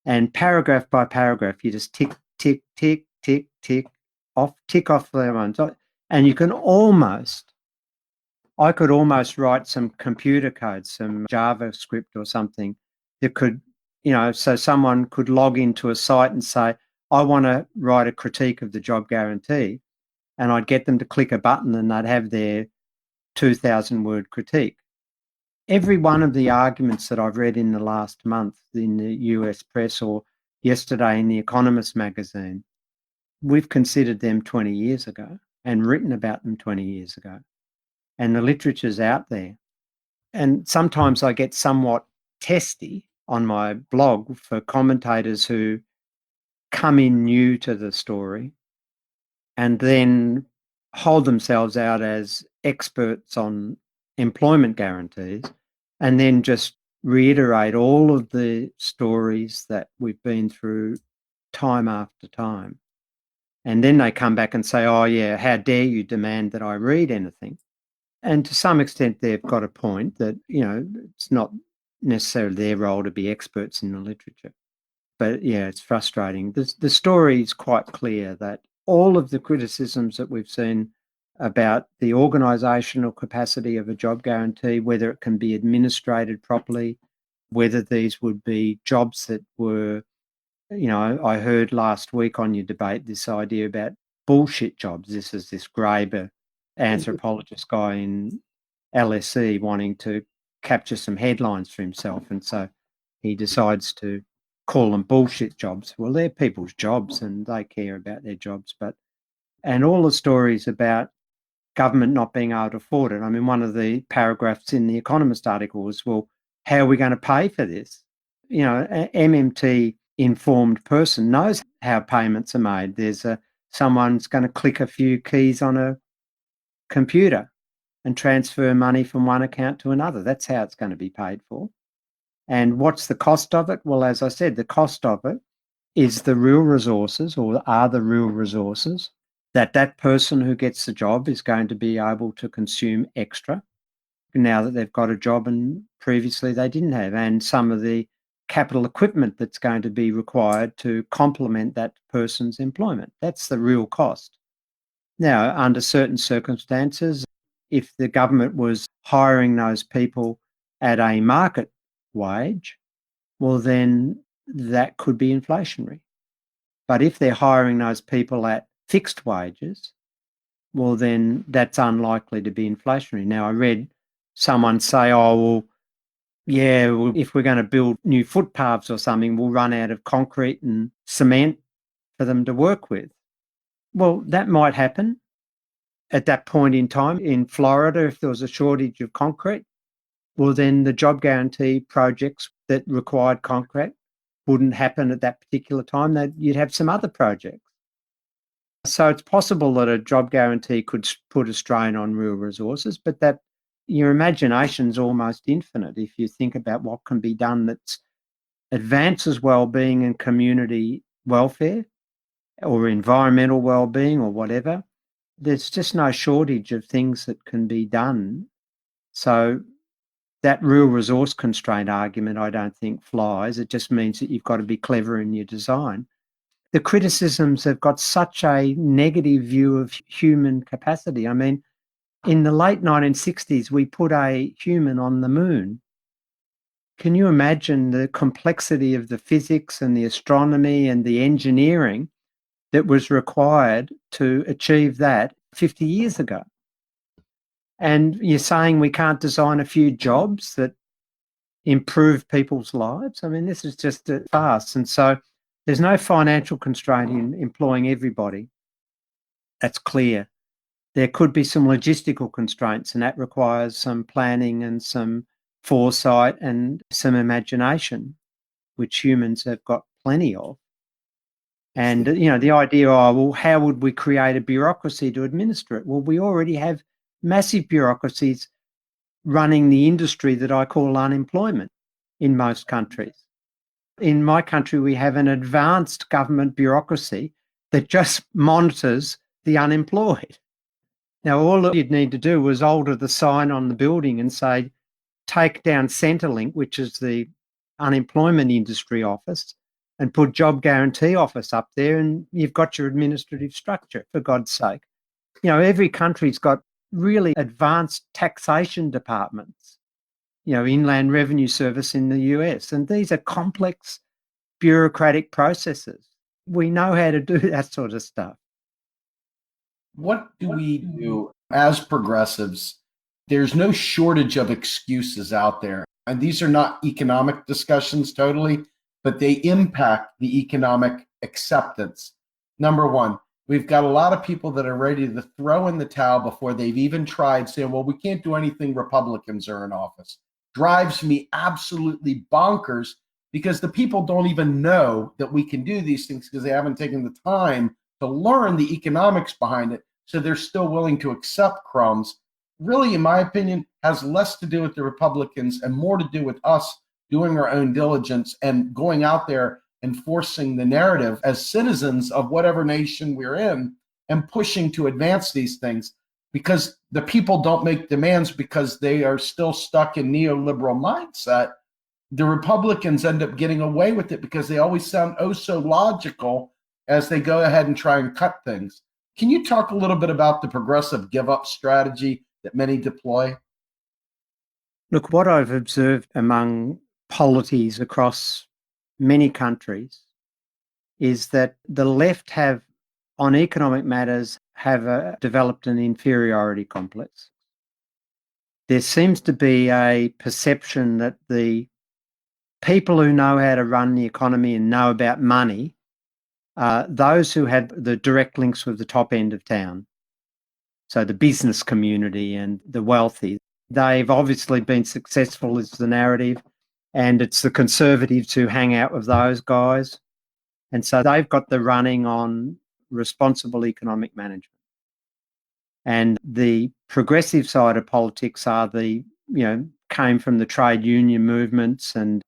and paragraph by paragraph, you just tick, tick, tick, tick, tick off their ones. And you can I could almost write some computer code, some JavaScript or something that could, you know, so someone could log into a site and say, I want to write a critique of the job guarantee. And I'd get them to click a button and they'd have their 2,000 word critique. Every one of the arguments that I've read in the last month in the US press or yesterday in the Economist magazine, we've considered them 20 years ago and written about them 20 years ago. And the literature's out there. And sometimes I get somewhat testy on my blog for commentators who come in new to the story and then hold themselves out as experts on employment guarantees and then just reiterate all of the stories that we've been through time after time. And then they come back and say, oh yeah, how dare you demand that I read anything? And to some extent, they've got a point that, you know, it's not necessarily their role to be experts in the literature. But yeah, it's frustrating. The story is quite clear that all of the criticisms that we've seen about the organisational capacity of a job guarantee, whether it can be administrated properly, whether these would be jobs that were, you know, I heard last week on your debate this idea about bullshit jobs. This is this Graeber anthropologist guy in LSE wanting to capture some headlines for himself. And so he decides to call them bullshit jobs. Well, they're people's jobs and they care about their jobs. But And all the stories about government not being able to afford it. I mean, one of the paragraphs in the Economist article was, well, how are we going to pay for this? You know, an MMT informed person knows how payments are made. Someone's going to click a few keys on a computer and transfer money from one account to another. That's how it's going to be paid for. And what's the cost of it? Well, as I said, the cost of it is the real resources, or are the real resources, that person who gets the job is going to be able to consume extra now that they've got a job and previously they didn't have, and some of the capital equipment that's going to be required to complement that person's employment. That's the real cost. Now, under certain circumstances, if the government was hiring those people at a market wage, well, then that could be inflationary. But if they're hiring those people at fixed wages, well, then that's unlikely to be inflationary. Now, I read someone say, oh, well, yeah, well, if we're going to build new footpaths or something, we'll run out of concrete and cement for them to work with. Well, that might happen at that point in time. In Florida, if there was a shortage of concrete, well, then the job guarantee projects that required concrete wouldn't happen at that particular time. You'd have some other projects. So it's possible that a job guarantee could put a strain on real resources, but that your imagination's almost infinite if you think about what can be done that advances well-being and community welfare or environmental well-being or whatever. There's just no shortage of things that can be done. So that real resource constraint argument, I don't think flies. It just means that you've got to be clever in your design. The criticisms have got such a negative view of human capacity. I mean, in the late 1960s, we put a human on the moon. Can you imagine the complexity of the physics and the astronomy and the engineering that was required to achieve that 50 years ago? And you're saying we can't design a few jobs that improve people's lives? I mean, this is just a farce. And so there's no financial constraint in employing everybody. That's clear. There could be some logistical constraints, and that requires some planning and some foresight and some imagination, which humans have got plenty of. And, you know, the idea, oh, well, how would we create a bureaucracy to administer it? Well, we already have massive bureaucracies running the industry that I call unemployment in most countries. In my country, we have an advanced government bureaucracy that just monitors the unemployed. Now, all you'd need to do was alter the sign on the building and say, take down Centrelink, which is the unemployment industry office, and put Job Guarantee Office up there, and you've got your administrative structure, for God's sake. You know, every country's got really advanced taxation departments, you know, Inland Revenue Service in the US, and these are complex bureaucratic processes. We know how to do that sort of stuff. What do we do as progressives? There's no shortage of excuses out there. And these are not economic discussions totally, but they impact the economic acceptance. Number one, we've got a lot of people that are ready to throw in the towel before they've even tried, saying, well, we can't do anything, Republicans are in office. Drives me absolutely bonkers, because the people don't even know that we can do these things because they haven't taken the time to learn the economics behind it. So they're still willing to accept crumbs. Really, in my opinion, has less to do with the Republicans and more to do with us doing our own diligence and going out there and forcing the narrative as citizens of whatever nation we're in and pushing to advance these things, because the people don't make demands because they are still stuck in neoliberal mindset. The Republicans end up getting away with it because they always sound oh so logical as they go ahead and try and cut things. Can you talk a little bit about the progressive give-up strategy that many deploy? Look, what I've observed among polities across many countries is that the left have, on economic matters, have developed an inferiority complex. There seems to be a perception that the people who know how to run the economy and know about money those who had the direct links with the top end of town. So the business community and the wealthy, they've obviously been successful is the narrative, and it's the conservatives who hang out with those guys. And so they've got the running on responsible economic management. And the progressive side of politics are came from the trade union movements and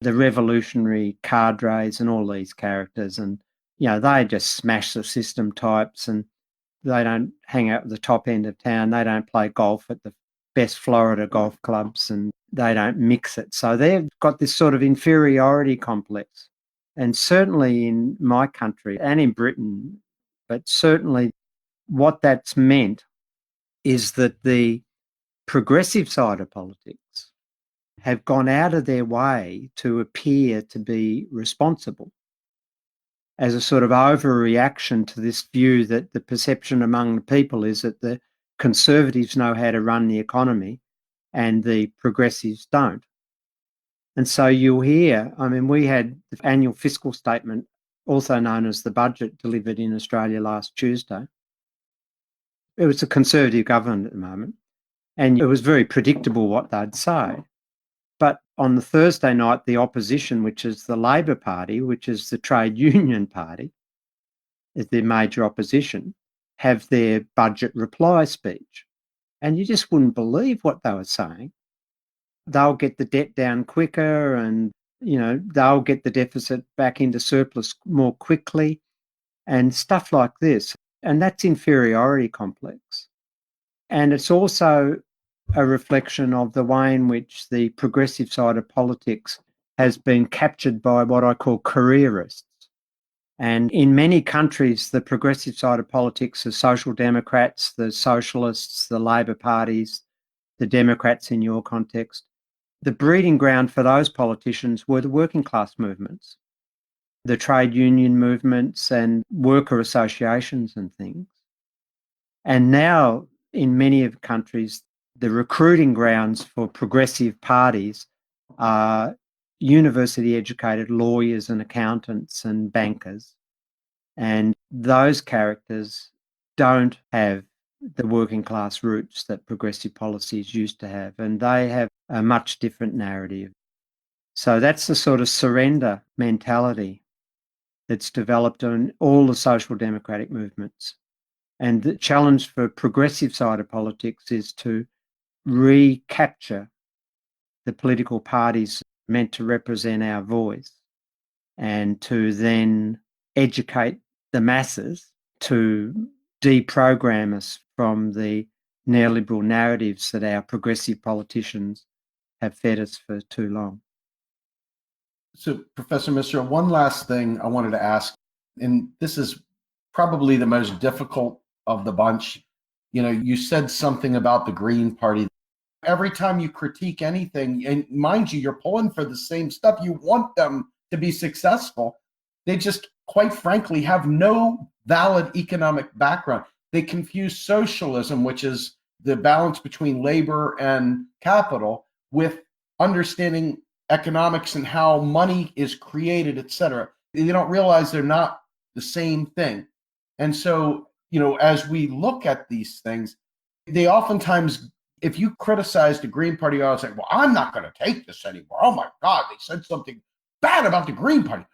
the revolutionary cadres and all these characters. And, they just smash the system types, and they don't hang out at the top end of town. They don't play golf at the best Florida golf clubs, and they don't mix it. So they've got this sort of inferiority complex. And certainly in my country and in Britain, but certainly what that's meant is that the progressive side of politics have gone out of their way to appear to be responsible as a sort of overreaction to this view that the perception among the people is that the conservatives know how to run the economy and the progressives don't. And so you'll hear, we had the annual fiscal statement, also known as the budget, delivered in Australia last Tuesday. It was a conservative government at the moment, and it was very predictable what they'd say. But on the Thursday night, the opposition, which is the Labor Party, which is the trade union party, is their major opposition, have their budget reply speech. And you just wouldn't believe what they were saying. They'll get the debt down quicker, and, they'll get the deficit back into surplus more quickly and stuff like this. And that's inferiority complex. And it's also a reflection of the way in which the progressive side of politics has been captured by what I call careerists. And in many countries, the progressive side of politics, the social democrats, the socialists, the Labor parties, the Democrats in your context, the breeding ground for those politicians were the working class movements, the trade union movements and worker associations and things. And now in many of the countries, the recruiting grounds for progressive parties are university-educated lawyers and accountants and bankers. And those characters don't have the working class roots that progressive policies used to have, and they have a much different narrative. So that's the sort of surrender mentality that's developed in all the social democratic movements. And the challenge for progressive side of politics is to recapture the political parties meant to represent our voice, and to then educate the masses to deprogram us from the neoliberal narratives that our progressive politicians have fed us for too long. So, Professor Misra, one last thing I wanted to ask, and this is probably the most difficult of the bunch. You said something about the Green Party. Every time you critique anything, and mind you, you're pulling for the same stuff. You want them to be successful. They just, quite frankly, have no valid economic background. They confuse socialism, which is the balance between labor and capital, with understanding economics and how money is created, et cetera. They don't realize they're not the same thing. And so, as we look at these things, they oftentimes, if you criticize the Green Party, I'll say, well, I'm not going to take this anymore. Oh my God, they said something bad about the Green Party.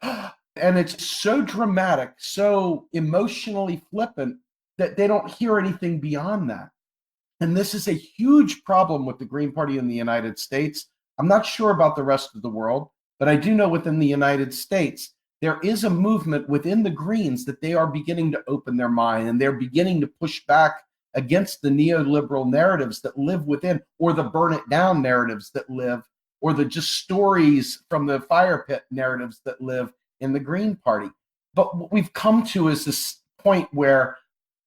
And it's so dramatic, so emotionally flippant that they don't hear anything beyond that. And this is a huge problem with the Green Party in the United States. I'm not sure about the rest of the world, but I do know within the United States, there is a movement within the Greens that they are beginning to open their mind, and they're beginning to push back against the neoliberal narratives that live within, or the burn it down narratives that live, or the just stories from the fire pit narratives that live in the Green Party. But what we've come to is this point where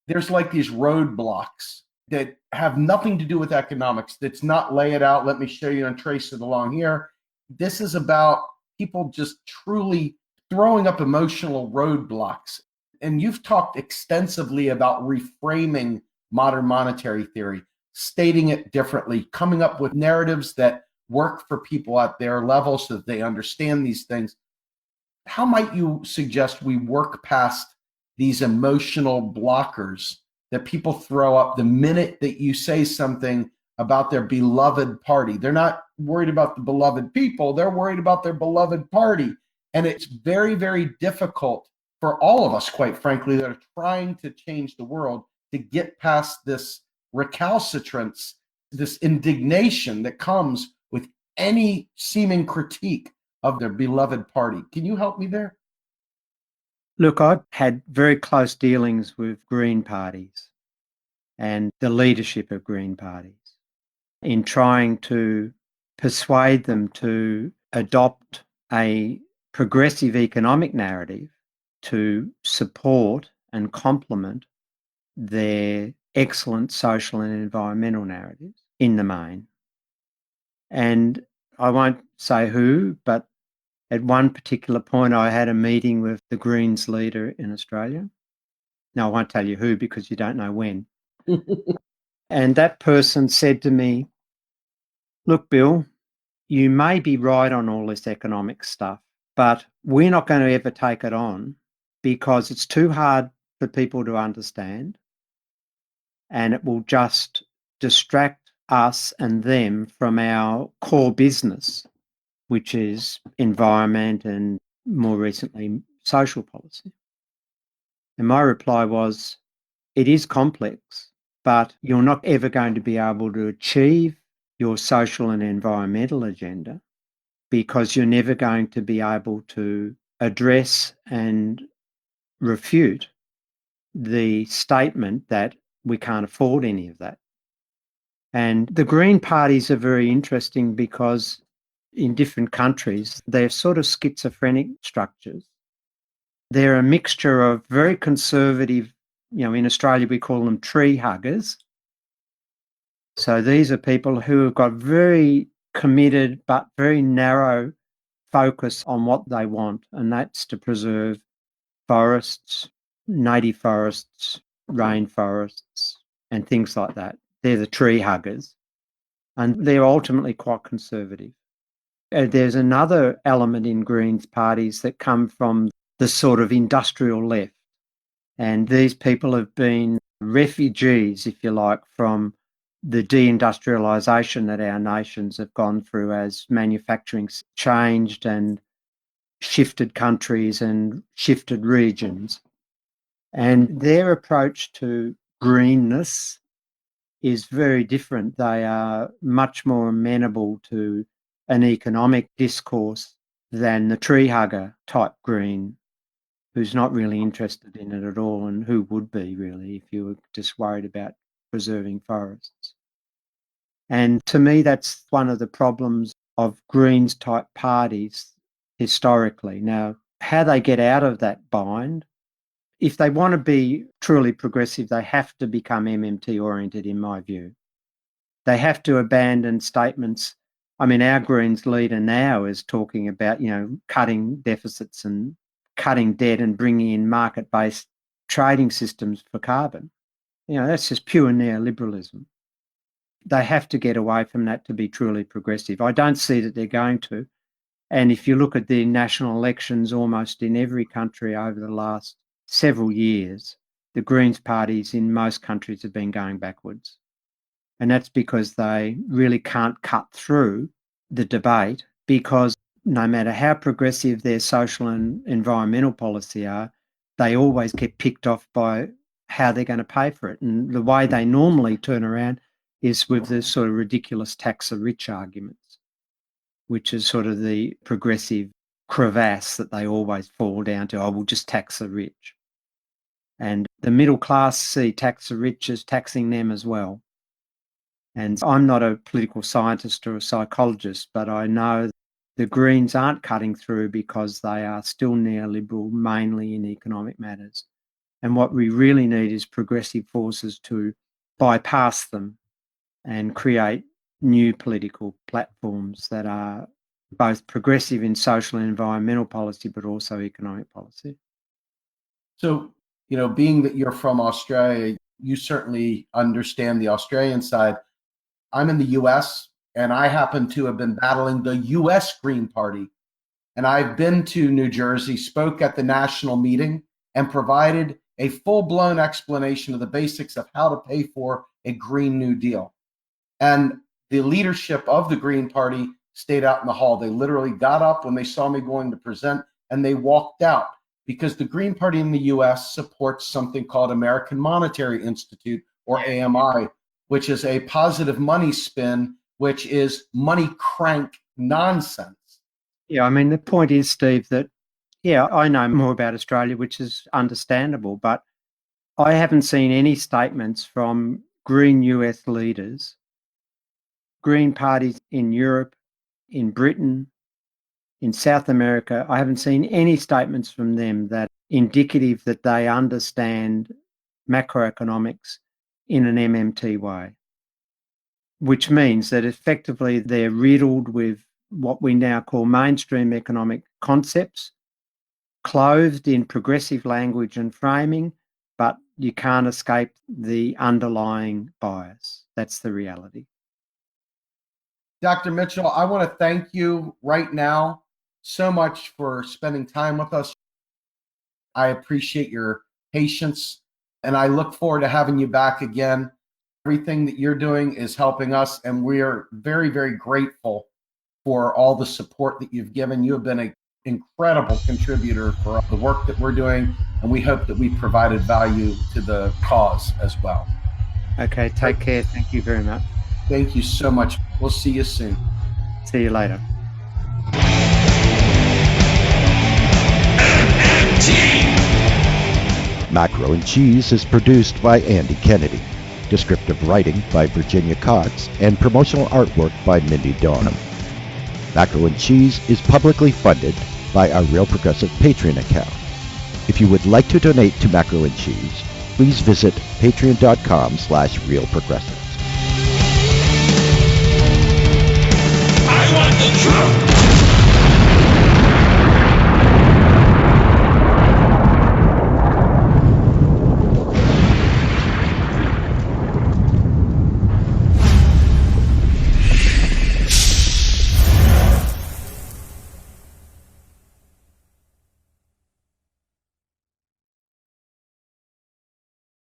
there's like these roadblocks that have nothing to do with economics. That's not lay it out, let me show you and trace it along here. This is about people just truly throwing up emotional roadblocks. And you've talked extensively about reframing modern monetary theory, stating it differently, coming up with narratives that work for people at their level so that they understand these things. How might you suggest we work past these emotional blockers that people throw up the minute that you say something about their beloved party? They're not worried about the beloved people, they're worried about their beloved party. And it's very, very difficult for all of us, quite frankly, that are trying to change the world to get past this recalcitrance, this indignation that comes with any seeming critique of their beloved party. Can you help me there? Look, I've had very close dealings with Green parties and the leadership of Green parties in trying to persuade them to adopt a progressive economic narrative to support and complement their excellent social and environmental narratives in the main. And I won't say who, but at one particular point I had a meeting with the Greens leader in Australia. Now, I won't tell you who because you don't know when. And that person said to me, look, Bill, you may be right on all this economic stuff, but we're not going to ever take it on because it's too hard for people to understand and it will just distract us and them from our core business, which is environment and more recently social policy. And my reply was, it is complex, but you're not ever going to be able to achieve your social and environmental agenda because you're never going to be able to address and refute the statement that we can't afford any of that. And the Green parties are very interesting because in different countries, they're sort of schizophrenic structures. They're a mixture of very conservative, in Australia we call them tree huggers. So these are people who have got very committed but very narrow focus on what they want, and that's to preserve forests, native forests, rainforests, and things like that. They're the tree huggers, and they're ultimately quite conservative. There's another element in Greens parties that come from the sort of industrial left, and these people have been refugees, if you like, from the deindustrialisation that our nations have gone through as manufacturing's changed and shifted countries and shifted regions. And their approach to greenness is very different. They are much more amenable to an economic discourse than the tree hugger type green, who's not really interested in it at all, and who would be really if you were just worried about preserving forests. And to me, that's one of the problems of Greens type parties historically. Now, how they get out of that bind, if they want to be truly progressive, they have to become MMT oriented, in my view. They have to abandon statements. I mean, our Greens leader now is talking about, cutting deficits and cutting debt and bringing in market-based trading systems for carbon. That's just pure neoliberalism. They have to get away from that to be truly progressive. I don't see that they're going to. And if you look at the national elections almost in every country over the last several years, the Greens parties in most countries have been going backwards. And that's because they really can't cut through the debate, because no matter how progressive their social and environmental policy are, they always get picked off by how they're going to pay for it. And the way they normally turn around is with the sort of ridiculous tax the rich arguments, which is sort of the progressive crevasse that they always fall down to. We'll just tax the rich. And the middle class see tax the rich as taxing them as well. And I'm not a political scientist or a psychologist, but I know the Greens aren't cutting through because they are still neoliberal, mainly in economic matters. And what we really need is progressive forces to bypass them and create new political platforms that are both progressive in social and environmental policy, but also economic policy. So, being that you're from Australia, you certainly understand the Australian side. I'm in the US, and I happen to have been battling the US Green Party And I've been to New Jersey, spoke at the national meeting, and provided a full-blown explanation of the basics of how to pay for a Green New Deal. And the leadership of the Green Party stayed out in the hall. They literally got up when they saw me going to present, and they walked out, because the Green Party in the US supports something called American Monetary Institute, or AMI, which is a positive money spin, which is money crank nonsense. Yeah, I mean, the point is, Steve, that, yeah, I know more about Australia, which is understandable, but I haven't seen any statements from Green US leaders, Green parties in Europe, in Britain, in South America. I haven't seen any statements from them that indicative that they understand macroeconomics in an MMT way, which means that effectively they're riddled with what we now call mainstream economic concepts, clothed in progressive language and framing, but you can't escape the underlying bias. That's the reality. Dr. Mitchell, I want to thank you right now so much for spending time with us. I appreciate your patience, and I look forward to having you back again. Everything that you're doing is helping us, and we are very, very grateful for all the support that you've given. You have been an incredible contributor for the work that we're doing, and we hope that we provided value to the cause as well. Okay, take care. Thank you very much. Thank you so much. We'll see you soon. See you later. Macro and Cheese is produced by Andy Kennedy. Descriptive writing by Virginia Cox and promotional artwork by Mindy Donham. Macro and Cheese is publicly funded by our Real Progressive Patreon account. If you would like to donate to Macro and Cheese, please visit patreon.com/realprogressives. I want the truth.